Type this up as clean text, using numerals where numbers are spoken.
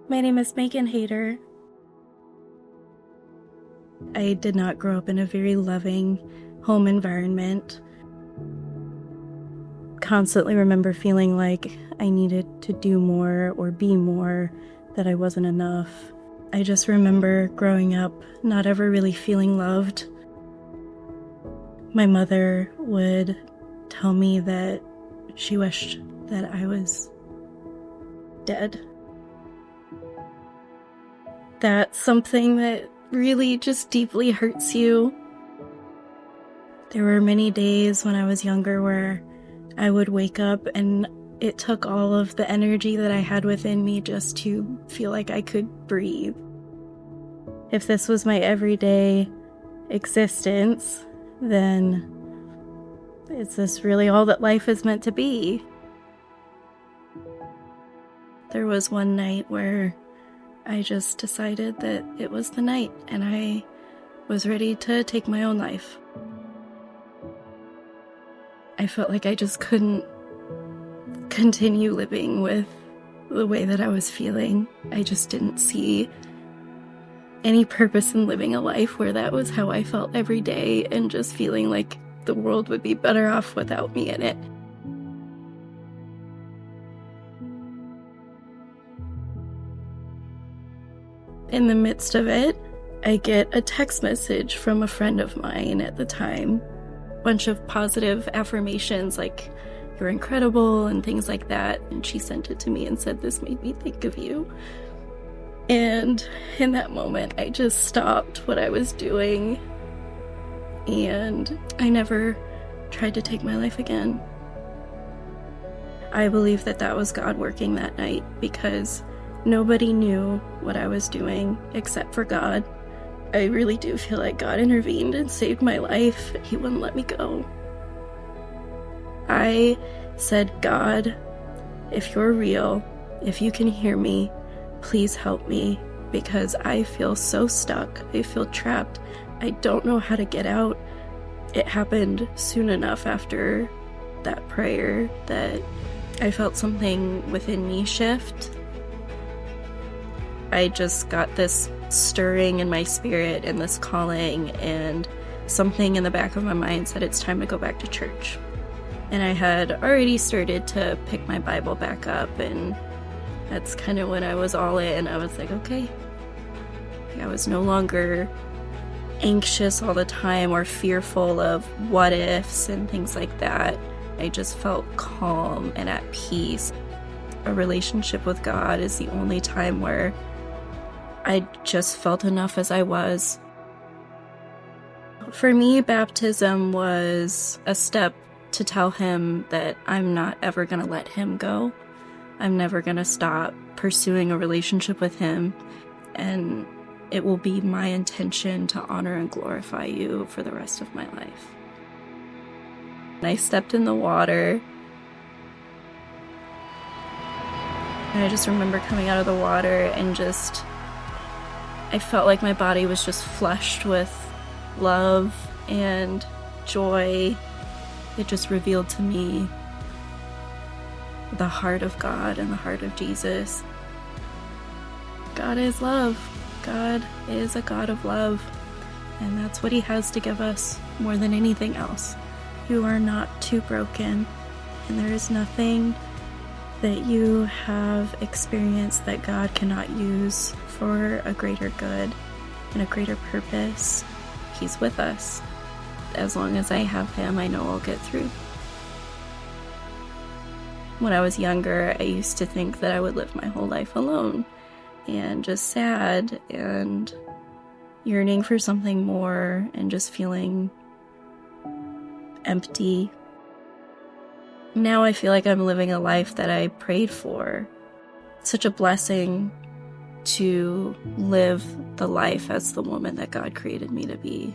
My name is Meggan Hader. I did not grow up in a very loving home environment. Constantly remember feeling like I needed to do more or be more, that I wasn't enough. I just remember growing up not ever really feeling loved. My mother would tell me that she wished that I was dead. That's something that really just deeply hurts you. There were many days when I was younger where I would wake up and it took all of the energy that I had within me just to feel like I could breathe. If this was my everyday existence, then is this really all that life is meant to be? There was one night where I just decided that it was the night and I was ready to take my own life. I felt like I just couldn't continue living with the way that I was feeling. I just didn't see any purpose in living a life where that was how I felt every day and just feeling like the world would be better off without me in it. In the midst of it, I get a text message from a friend of mine at the time. A bunch of positive affirmations like, "You're incredible," and things like that. And she sent it to me and said, "This made me think of you." And in that moment, I just stopped what I was doing. And I never tried to take my life again. I believe that that was God working that night because nobody knew what I was doing except for God. I really do feel like God intervened and saved my life. He wouldn't let me go. I said, "God, if you're real, if you can hear me, please help me because I feel so stuck. I feel trapped. I don't know how to get out." It happened soon enough after that prayer that I felt something within me shift. I just got this stirring in my spirit and this calling, and something in the back of my mind said it's time to go back to church. And I had already started to pick my Bible back up, and that's kind of when I was all in. I was like, okay. I was no longer anxious all the time or fearful of what ifs and things like that. I just felt calm and at peace. A relationship with God is the only time where I just felt enough as I was. For me, baptism was a step to tell him that I'm not ever going to let him go. I'm never going to stop pursuing a relationship with him, and it will be my intention to honor and glorify you for the rest of my life. And I stepped in the water, and I just remember coming out of the water and I felt like my body was just flushed with love and joy. It just revealed to me the heart of God and the heart of Jesus. God is love. God is a God of love, and that's what he has to give us more than anything else. You are not too broken, and there is nothing that you have experienced that God cannot use for a greater good and a greater purpose. He's with us. As long as I have him, I know I'll get through. When I was younger, I used to think that I would live my whole life alone and just sad and yearning for something more and just feeling empty. Now I feel like I'm living a life that I prayed for. It's such a blessing to live the life as the woman that God created me to be.